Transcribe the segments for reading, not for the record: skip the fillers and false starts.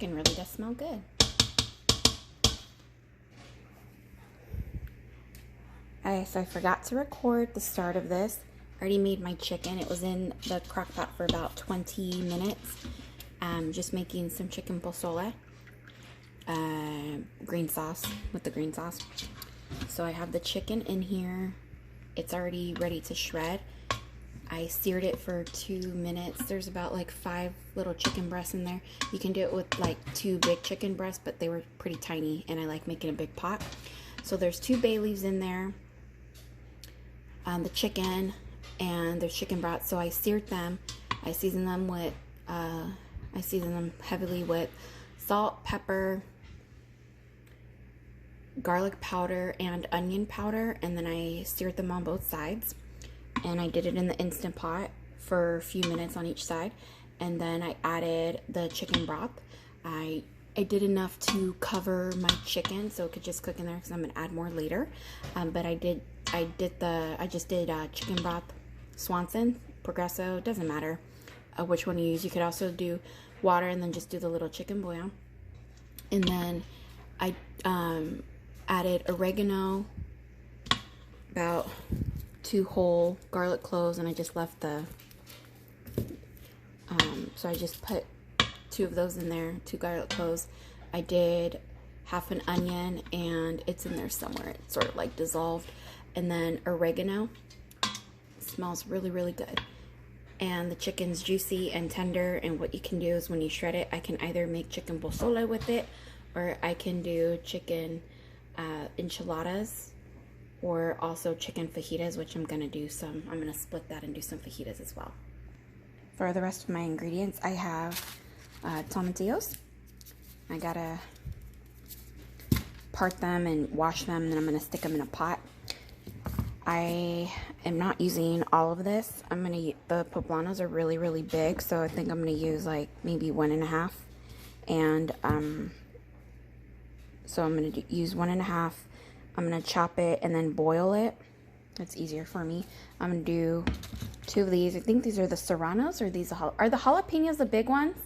chicken really does smell good. So I forgot to record the start of this. I already made my chicken. It was in the crock pot for about 20 minutes. Just making some chicken pozole. Green sauce, with the green sauce. So I have the chicken in here. It's already ready to shred. I seared it for 2 minutes. There's about like 5 little chicken breasts in there. You can do it with like 2 big chicken breasts, but they were pretty tiny and I like making a big pot. So there's 2 bay leaves in there, the chicken, and there's chicken broth. So I seared them. I seasoned them heavily with salt, pepper, garlic powder, and onion powder, and then I seared them on both sides. And I did it in the Instant Pot for a few minutes on each side, and then I added the chicken broth. I did enough to cover my chicken so it could just cook in there because I'm gonna add more later. But I just did chicken broth, Swanson, Progresso, doesn't matter which one you use. You could also do water and then just do the little chicken bouillon. And then I added oregano, about 2 whole garlic cloves, and I just left the so I just put 2 of those in there, 2 garlic cloves. I did half an onion, and it's in there somewhere. It's sort of like dissolved. And then oregano. It smells really, really good. And the chicken's juicy and tender, and what you can do is when you shred it, I can either make chicken pozole with it, or I can do chicken enchiladas, or also chicken fajitas, which I'm gonna split that and do some fajitas as well. For the rest of my ingredients, I have tomatillos. I gotta part them and wash them, and then I'm gonna stick them in a pot. I am not using all of this. The poblanos are really, really big, so I think I'm gonna use like maybe 1.5. And so I'm gonna use 1.5. I'm gonna chop it and then boil it. That's easier for me. I'm gonna do 2 of these. I think these are the serranos, or these are the jalapenos the big ones?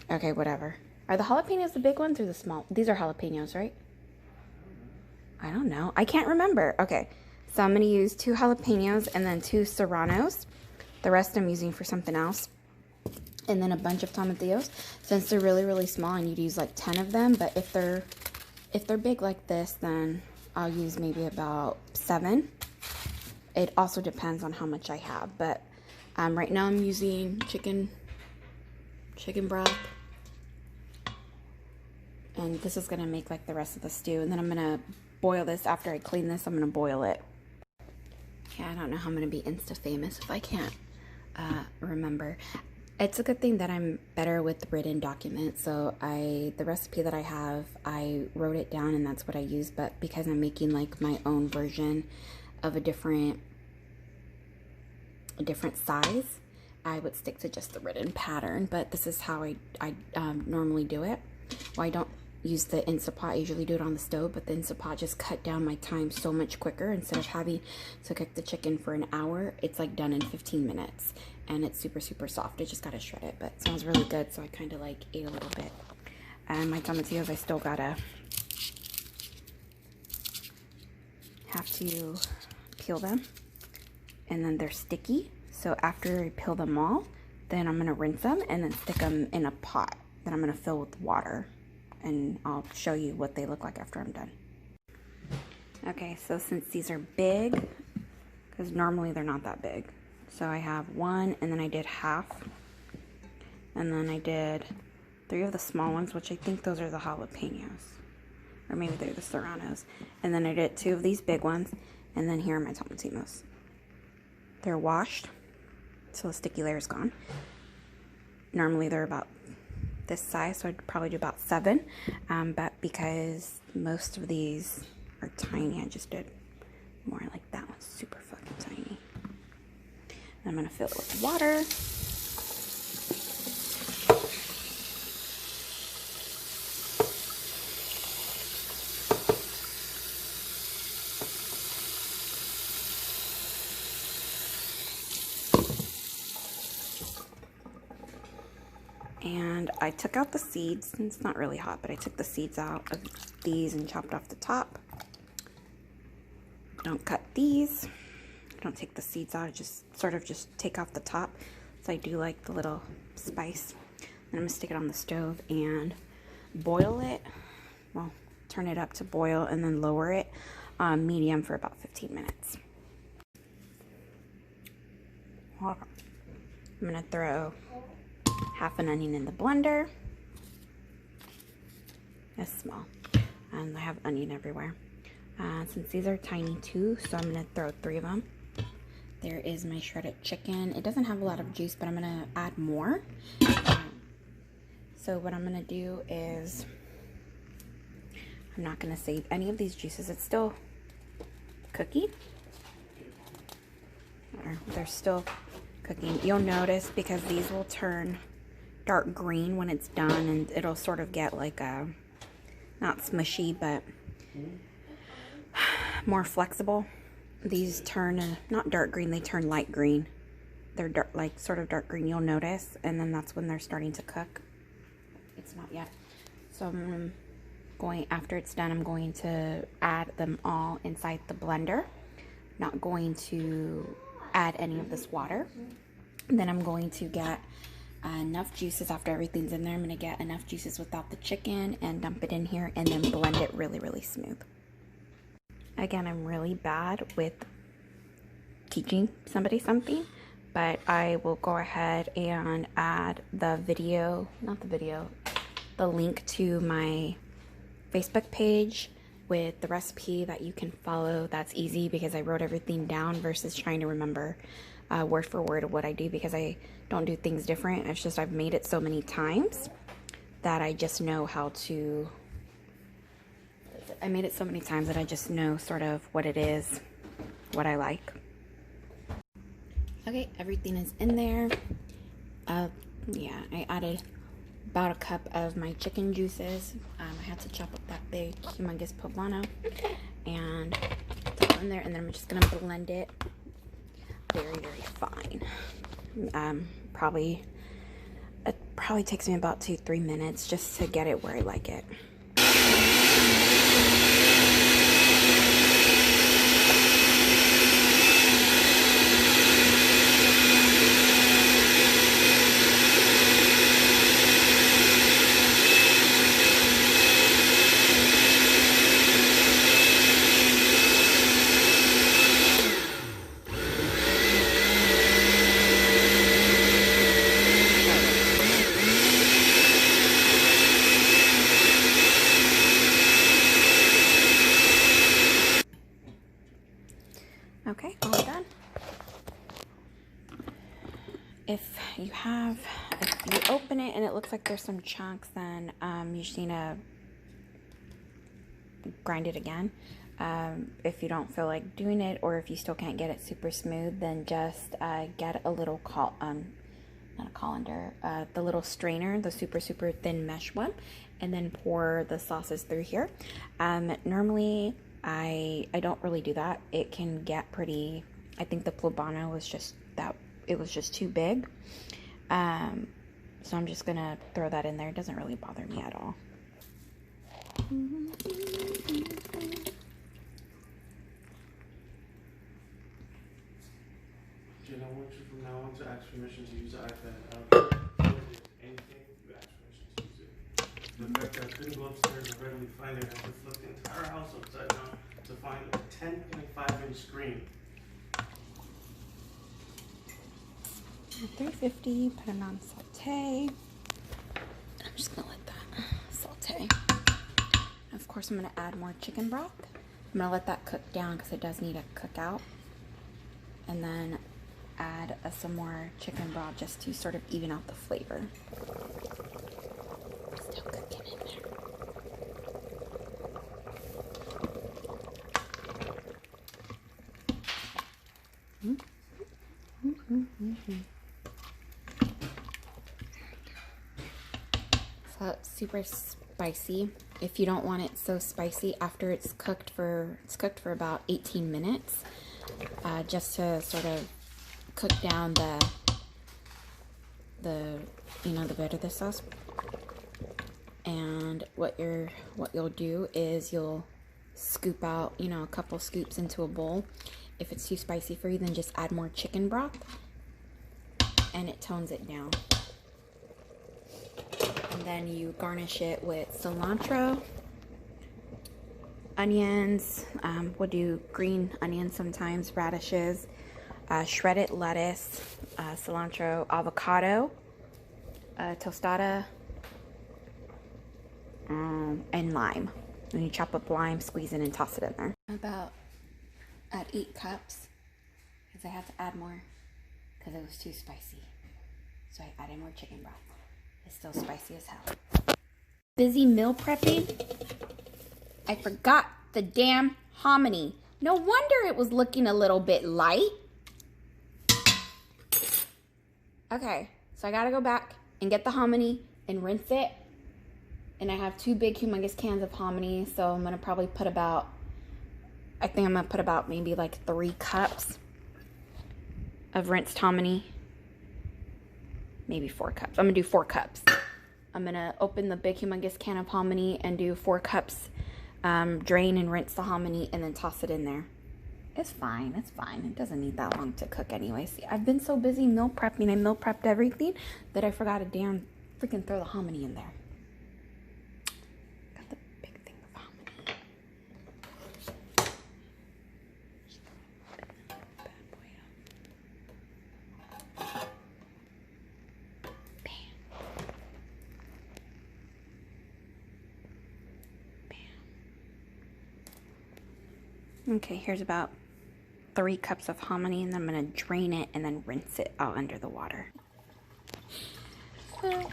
Okay, whatever. Are the jalapenos the big ones or the small? These are jalapenos, right? I don't know. I can't remember. Okay, so I'm gonna use 2 jalapenos and then 2 serranos. The rest I'm using for something else. And then a bunch of tomatillos. Since they're really, really small, I need to use like 10 of them. But if they're big like this, then I'll use maybe about 7. It also depends on how much I have. But right now I'm using chicken broth. And this is gonna make like the rest of the stew. And then I'm gonna boil this. After I clean this, I'm gonna boil it. Yeah, I don't know how I'm gonna be Insta famous if I can't remember. It's a good thing that I'm better with written documents. So the recipe that I have, I wrote it down and that's what I use. But because I'm making like my own version of a different size, I would stick to just the written pattern. But this is how I normally do it. Well, I don't use the Instant Pot. I usually do it on the stove, but the Instant Pot just cut down my time so much quicker. Instead of having to cook the chicken for an hour, it's like done in 15 minutes. And it's super, super soft. I just gotta shred it, but it smells really good, so I kind of like ate a little bit. And my tomatillos, I still gotta have to peel them. And then they're sticky. So after I peel them all, then I'm gonna rinse them and then stick them in a pot that I'm gonna fill with water. And I'll show you what they look like after I'm done. Okay, so since these are big, because normally they're not that big. So I have 1, and then I did half. And then I did 3 of the small ones, which I think those are the jalapenos. Or maybe they're the serranos. And then I did 2 of these big ones. And then here are my tomatillos. They're washed, so the sticky layer is gone. Normally they're about this size, so I'd probably do about 7. But because most of these are tiny, I just did more. Like that one's super fucking tiny. I'm gonna fill it with water. And And I took out the seeds. It's not really hot, but I took the seeds out of these and chopped off the top. Don't cut these. Don't take the seeds out. I just sort of just take off the top. So I do like the little spice. And I'm gonna stick it on the stove and boil it. Well, turn it up to boil and then lower it medium for about 15 minutes. I'm gonna throw half an onion in the blender. It's small, and I have onion everywhere. Since these are tiny too, so I'm gonna throw 3 of them. There is my shredded chicken. It doesn't have a lot of juice, but I'm gonna add more. So what I'm gonna do is, I'm not gonna save any of these juices. It's still cooking. They're still cooking. You'll notice because these will turn dark green when it's done, and it'll sort of get like a, not smushy, but more flexible. These turn not dark green, they turn light green. They're dark, like sort of dark green, you'll notice, and then that's when they're starting to cook. It's not yet. So I'm going, after it's done, I'm going to add them all inside the blender. Not going to add any of this water. And then I'm going to get enough juices after everything's in there. I'm going to get enough juices without the chicken and dump it in here and then blend it really, really smooth. Again, I'm really bad with teaching somebody something, but I will go ahead and add the video, not the video, the link to my Facebook page with the recipe that you can follow. That's easy because I wrote everything down versus trying to remember word for word of what I do, because I don't do things different. It's just I've made it so many times that I just know how to, I made it so many times that I just know sort of what it is, what I like. Okay, everything is in there. Yeah, I added about a cup of my chicken juices. I had to chop up that big, humongous poblano and put it in there, and then I'm just gonna blend it very, very fine. It probably takes me about 2-3 minutes just to get it where I like it. Okay, all done. If you open it and it looks like there's some chunks, then you just need to grind it again. If you don't feel like doing it, or if you still can't get it super smooth, then just get a little not a colander, the little strainer, the super thin mesh one, and then pour the sauces through here. Normally I don't really do that. It can get pretty, I think the poblano was just that, it was just too big. So I'm just gonna throw that in there. It doesn't really bother me at all. Jen, I want you from now on to ask permission to use the iPad. Anything, you ask permission to use it. The fact that I couldn't go upstairs and readily find it, I had to flip the entire house upside down to find a 10.5-inch screen. 350, put them on saute. I'm just gonna let that saute. Of course, I'm gonna add more chicken broth. I'm gonna let that cook down because it does need to cook out. And then add some more chicken broth just to sort of even out the flavor. Still cooking in there. So super spicy. If you don't want it so spicy, after it's cooked for about 18 minutes, just to sort of cook down the verde sauce. And what you'll do is you'll scoop out, you know, a couple scoops into a bowl. If it's too spicy for you, then just add more chicken broth and it tones it down. And then you garnish it with cilantro, onions, we'll do green onions sometimes, radishes, shredded lettuce, cilantro, avocado, tostada, and lime. And you chop up lime, squeeze it, and toss it in there. About at 8 cups, because I had to add more because it was too spicy. So I added more chicken broth. It's still spicy as hell. Busy meal prepping. I forgot the damn hominy. No wonder it was looking a little bit light. Okay, so I gotta go back and get the hominy and rinse it. And I have 2 big humongous cans of hominy, so I'm gonna probably put about, I think I'm gonna put about maybe like 3 cups of rinsed hominy. Maybe 4 cups. I'm gonna do 4 cups. I'm gonna open the big humongous can of hominy and do 4 cups, drain and rinse the hominy, and then toss it in there. It's fine, it's fine. It doesn't need that long to cook anyway. See, I've been so busy meal prepping, I meal prepped everything, that I forgot to damn freaking throw the hominy in there. Got the big thing of hominy. Bad boy up. Bam. Bam. Okay, here's about 3 cups of hominy, and then I'm going to drain it and then rinse it out under the water. So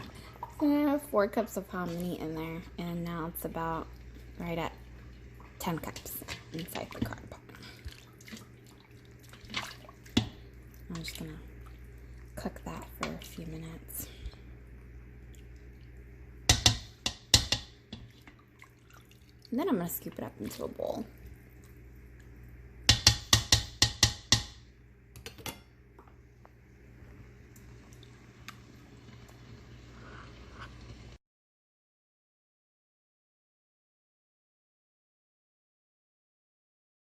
I have 4 cups of hominy in there, and now it's about right at 10 cups inside the crock pot. I'm just going to cook that for a few minutes. And then I'm going to scoop it up into a bowl.